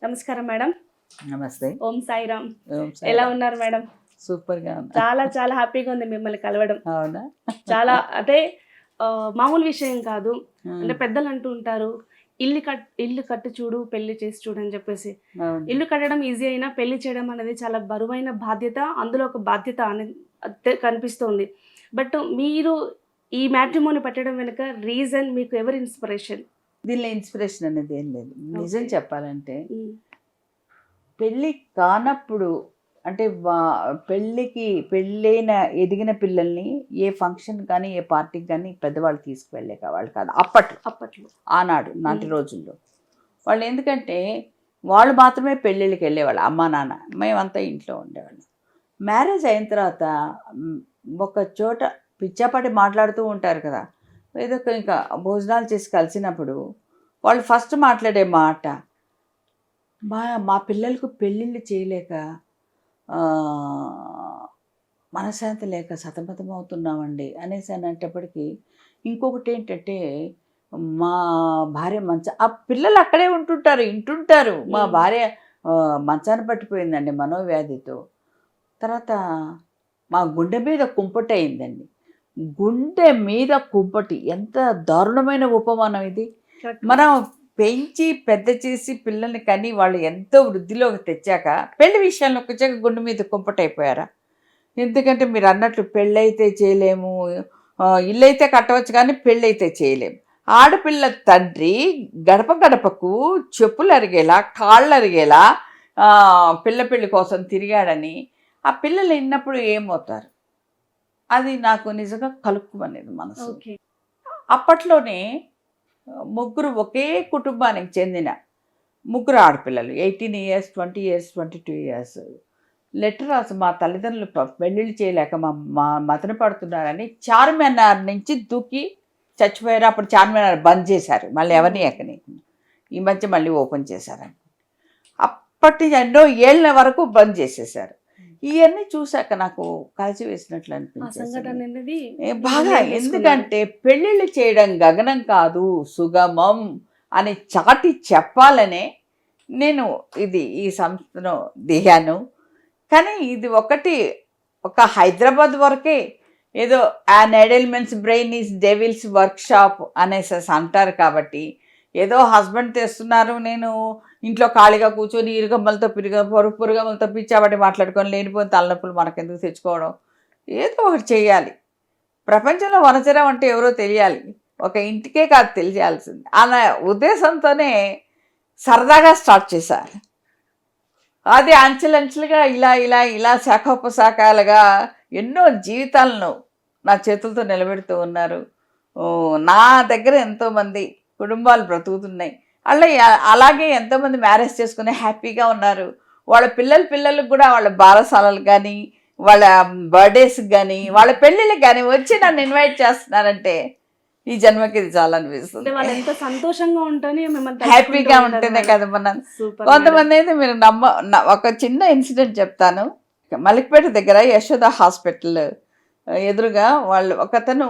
నమస్కారం మేడం. నమస్తే. ఓం సాయిరామ్. ఓం ఎలా సాయిరామ్. ఉన్నారు మేడం? సూపర్‌గా ఉన్నా. చాలా చాలా హ్యాపీగా ఉంది మిమ్మల్ని కలవడం. అవునా? చాలా అంటే మామూలు విషయం కాదు. అంటే హ్మ్. పెద్దలు అంటూ ఉంటారు, ఇల్లు కట్టి చూడు, పెళ్లి చేసి చూడు అని చెప్పేసి. అవును. ఇల్లు కట్టడం ఈజీ అయినా పెళ్లి చేయడం అనేది చాలా బరువైన బాధ్యత. అందులో ఒక బాధ్యత అనేది కనిపిస్తోంది. బట్ మీరు ఈ మ్యాట్రిమోనీ పెట్టడం వెనుక రీజన్ మీకు ఎవరు ఇన్స్పిరేషన్? దీనిలో ఇన్స్పిరేషన్ అనేది ఏం లేదు. నిజం ఓకే. చెప్పాలంటే హ్మ్. పెళ్ళి కానప్పుడు అంటే పెళ్ళైన ఎదిగిన పిల్లల్ని ఏ ఫంక్షన్ కానీ, ఏ పార్టీకి కానీ పెద్దవాళ్ళు తీసుకువెళ్ళేవాళ్ళు కాదు అప్పట్లో. అప్పట్లో. ఆనాడు నాటి హ్మ్. రోజుల్లో. వాళ్ళు ఎందుకంటే వాళ్ళు మాత్రమే పెళ్ళిళ్ళకి వెళ్ళేవాళ్ళు. అమ్మా, నాన్న. మేమంతా ఇంట్లో ఉండేవాళ్ళం. మ్యారేజ్ అయిన తర్వాత హ్మ్, ఒక చోట పిచ్చాపాటి మాట్లాడుతూ ఉంటారు కదా! ఏదో ఇంకా భోజనాలు చేసి కలిసినప్పుడు వాళ్ళు ఫస్ట్ మాట్లాడే మాట, మా మా పిల్లలకు పెళ్ళిళ్ళు చేయలేక మనశ్శాంతి లేక సతమతమవుతున్నామండి అనేసి అనేటప్పటికి ఇంకొకటి ఏంటంటే, మా భార్య ఆ పిల్లలు అక్కడే ఇంటుంటారు. మా హ్మ్. భార్య మంచాన పట్టిపోయిందండి మనోవ్యాధితో. తర్వాత మా గుండె మీద కుంపటి అయిందండి. గుండె మీద కుంపటి ఎంత దారుణమైన ఉపమానం ఇది. కరెక్ట్. మనం పెంచి పెద్ద చేసి పిల్లల్ని కని వాళ్ళు ఎంతో వృద్ధిలోకి తెచ్చాక పెళ్లి విషయంలోకి వచ్చాక గుండె మీద కుంపటి అయిపోయారా? ఎందుకంటే మీరు అన్నట్లు పెళ్ళైతే చేయలేము, ఇల్లైతే కట్టవచ్చు కానీ పెళ్ళైతే చేయలేము. ఆడపిల్ల తండ్రి గడప గడపకు చెప్పులు అరిగేలా కాళ్ళు అరిగేలా పిల్ల పెళ్ళి కోసం తిరిగాడని ఆ పిల్లలు విన్నప్పుడు ఏమవుతారు? అది నాకు నిజంగా కలుక్కుమనేది మనసు. ఓకే. అప్పట్లోనే ముగ్గురు ఒకే కుటుంబానికి చెందిన ముగ్గురు ఆడపిల్లలు 18 ఇయర్స్, 20 ఇయర్స్, 22 ఇయర్స్ లెటర్ రాసి మా తల్లిదండ్రులు పెళ్ళిళ్ళు చేయలేక మా మా మదన పడుతున్నారని చార్మినార్ నుంచి దూకి చచ్చిపోయారు. అప్పుడు చార్మినార్ బంద్ చేశారు, మళ్ళీ ఎవరిని ఎక్కని. ఈ మధ్య మళ్ళీ ఓపెన్ చేశారని. అప్పటి ఎన్నో ఏళ్ళ వరకు బంద్ చేసేసారు. ఇవన్నీ చూశాక నాకు కలిసి వేసినట్లు ఆ అనిపించేసింది సంఘటన అనేది బాగా. నిర్ణయం తీసుకున్నారు. ఎందుకంటే పెళ్ళిళ్ళు చేయడం గగనం కాదు, సుగమం అని చాటి చెప్పాలనే నేను ఈ సంస్థను దిగాను. కానీ ఇది ఒక హైదరాబాద్ వరకే. ఏదో an idle man's brain is devil's workshop అనేసి అంటారు కాబట్టి ఏదో హస్బెండ్ తెస్తున్నారు, నేను ఇంట్లో ఖాళీగా కూర్చొని ఇరుగమ్మలతో పురుగమ్మలతో పిచ్చాబట్టి మాట్లాడుకొని లేనిపోయిన తలనొప్పులు మనకెందుకు తెచ్చుకోవడం, ఏదో ఒకటి చేయాలి. ప్రపంచంలో వనచరం అంటే ఎవరో తెలియాలి, ఒక ఇంటికే కాదు తెలియాల్సింది అన్న ఉద్దేశంతోనే సరదాగా స్టార్ట్ చేశాను. అది అంచెలంచెలుగా ఇలా ఇలా ఇలా శాఖోపశాఖలుగా ఎన్నో జీవితాలను నా చేతులతో నిలబెడుతూ ఉన్నారు. నా దగ్గర ఎంతోమంది కుటుంబాలు బ్రతుకుతున్నాయి. అలాగే ఎంతోమంది మ్యారేజ్ చేసుకుని హ్యాపీగా ఉన్నారు. వాళ్ళ పిల్లలకు కూడా వాళ్ళ బారసాలలు కానీ, వాళ్ళ బర్త్డేస్కి కానీ, వాళ్ళ పెళ్ళిళ్ళకి కానీ వచ్చి నన్ను ఇన్వైట్ చేస్తున్నారంటే ఈ జన్మకి ఇది చాలా అనిపిస్తుంది. వాళ్ళు ఎంత సంతోషంగా ఉంటేనే మిమ్మల్ని హ్యాపీగా ఉంటేనే కదా మనం. సూపర్. కొంతమంది అయితే మీరు ఒక చిన్న ఇన్సిడెంట్ చెప్తాను. మలిక్పేట దగ్గర యశోద హాస్పిటల్ ఎదురుగా వాళ్ళు ఒకతను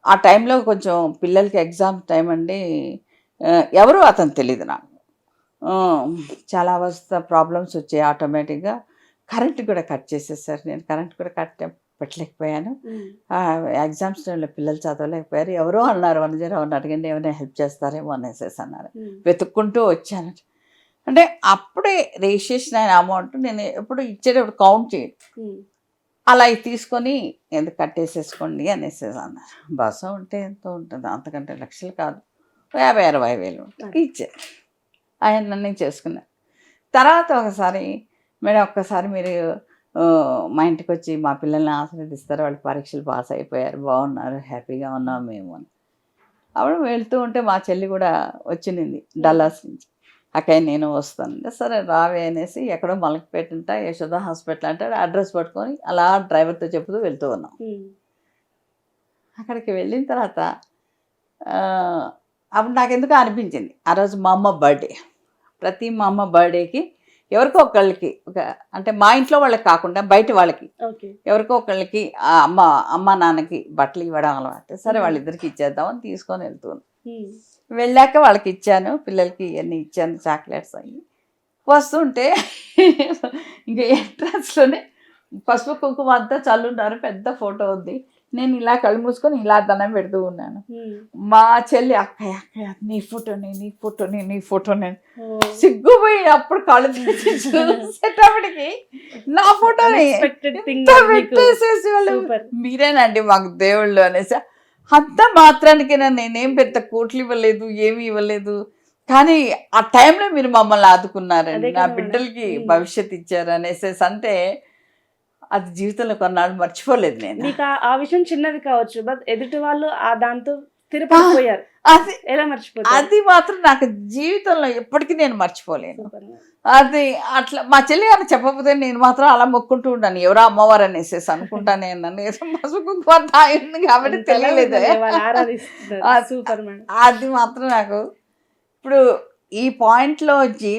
ఆ టైంలో కొంచెం పిల్లలకి ఎగ్జామ్ టైం అండి. ఎవరు అతను తెలియదు నాకు. చాలా ప్రాబ్లమ్స్ వచ్చాయి ఆటోమేటిక్గా. కరెంట్ కూడా కట్ చేసేసారు. నేను కరెంట్ కూడా పెట్టలేకపోయాను. ఎగ్జామ్స్ టైంలో పిల్లలు చదవలేకపోయారు. ఎవరో అన్నారు, వనజరావుని అడగండి ఏమైనా హెల్ప్ చేస్తారేమో అనేసి అన్నారు. వెతుక్కుంటూ వచ్చాను. అంటే అప్పుడే రిజిస్ట్రేషన్ అయిన అమౌంట్ నేను ఎప్పుడు ఇచ్చేటప్పుడు కౌంట్ చేయను, అలా తీసుకొని ఎందుకు కట్టేసేసుకోండి అనేసి అన్నారు. బస్సు ఉంటే ఎంతో ఉంటుంది, అంతకంటే లక్షలు కాదు, 50-60 వేలు ఇచ్చారు. ఆయన నన్ను చేసుకున్నారు. తర్వాత ఒకసారి మేడం ఒక్కసారి మీరు మా ఇంటికి వచ్చి మా పిల్లల్ని ఆశీర్వదిస్తారు, వాళ్ళు పరీక్షలు పాస్ అయిపోయారు, బాగున్నారు, హ్యాపీగా ఉన్నాం మేము అని. అప్పుడు వెళ్తూ ఉంటే మా చెల్లి కూడా వచ్చింది డల్లాస్ నుంచి. అక్కడ నేను వస్తాను, సరే రావే అనేసి ఎక్కడో మలక్పేట అంట యశోద హాస్పిటల్ అంటే అడ్రస్ పట్టుకొని అలా డ్రైవర్తో చెప్తూ వెళ్తూ ఉన్నాం. అక్కడికి వెళ్ళిన తర్వాత అప్పుడు నాకు ఎందుకో అనిపించింది, ఆ రోజు మా అమ్మ బర్త్డే. మా అమ్మ బర్త్డేకి ఎవరికో ఒకళ్ళకి అంటే మా ఇంట్లో వాళ్ళకి కాకుండా బయట వాళ్ళకి ఎవరికో ఒకళ్ళకి అమ్మ నాన్నకి బట్టలు ఇవ్వడం అలవాటు. సరే వాళ్ళిద్దరికి ఇచ్చేద్దామని తీసుకొని వెళ్తున్నాను. వెళ్ళాక వాళ్ళకి ఇచ్చాను, పిల్లలకి ఇవన్నీ ఇచ్చాను, చాక్లెట్స్ అవి. వస్తుంటే ఇంకా ఎంట్రన్స్లోనే పసుపు కుంకుమ అంతా చల్లున్నారు, పెద్ద ఫోటో ఉంది. నేను ఇలా కళ్ళు మూసుకొని ఇలా దండం పెడుతూ ఉన్నాను. మా చెల్లి అక్కయ్య అక్కయ్య నీ ఫోటోనే నీ ఫోటోనే నీ ఫోటోనే సిగ్గుపోయి అప్పుడు కళ్ళు తీసి చూసేటప్పటికి నా ఫోటోని పెట్టేసేసి వాళ్ళు మీరేనండి మాకు దేవుళ్ళు అనేసి. అంత మాత్రానికి నేనేం పెద్ద కోట్లు ఇవ్వలేదు, ఏమి ఇవ్వలేదు, కానీ ఆ టైంలో మీరు మమ్మల్ని ఆదుకున్నారండి, నా బిడ్డలకి భవిష్యత్తు ఇచ్చారు అనేసేసి. అంటే అది జీవితంలో కొన్నాళ్ళు మర్చిపోలేదు నేను. మీకు ఆ విషయం చిన్నది కావచ్చు, బట్ ఎదుటి వాళ్ళు ఆ దాంతో స్థిరపడిపోయారు. అది ఎలా మర్చిపోతారు? అది మాత్రం నాకు జీవితంలో ఎప్పటికీ నేను మర్చిపోలేను. అది అట్లా మా చెల్లి గారు చెప్పకపోతే నేను మాత్రం అలా మొక్కుంటూ ఉన్నాను, ఎవరో అమ్మవారు అనేసేసి అనుకుంటానే ఉన్నాను. కాబట్టి తెలియలేదు. అది మాత్రం నాకు ఇప్పుడు ఈ పాయింట్లో వచ్చి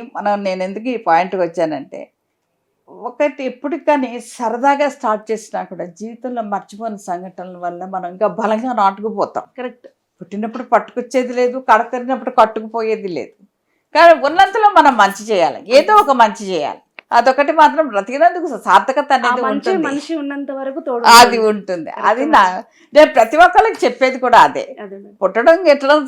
నేను ఎందుకు ఈ పాయింట్కి వచ్చానంటే, ఒకటి ఎప్పటికి కానీ సరదాగా స్టార్ట్ చేసినా కూడా జీవితంలో మర్చిపోయిన సంఘటనల వల్ల మనం ఇంకా బలంగా నాటుకుపోతాం. కరెక్ట్. పుట్టినప్పుడు పట్టుకొచ్చేది లేదు, కడతరినప్పుడు కట్టుకుపోయేది లేదు. కానీ ఉన్నంతలో మనం మంచి చేయాలి, ఏదో ఒక మంచి చేయాలి. అదొకటి మాత్రం బ్రతికినందుకు సార్థకత అనేది ఉంటుంది, మనిషి ఉన్నంత వరకు అది ఉంటుంది. అది నేను ప్రతి ఒక్కరికి చెప్పేది కూడా అదే. పుట్టడం గిట్టడం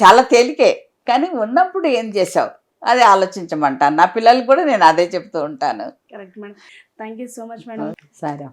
చాలా తేలికే, కానీ ఉన్నప్పుడు ఏం చేసావు అది ఆలోచించమంటాను. నా పిల్లలకు కూడా నేను అదే చెప్తూ ఉంటాను. Correct madam. Thank you so much madam. సరే.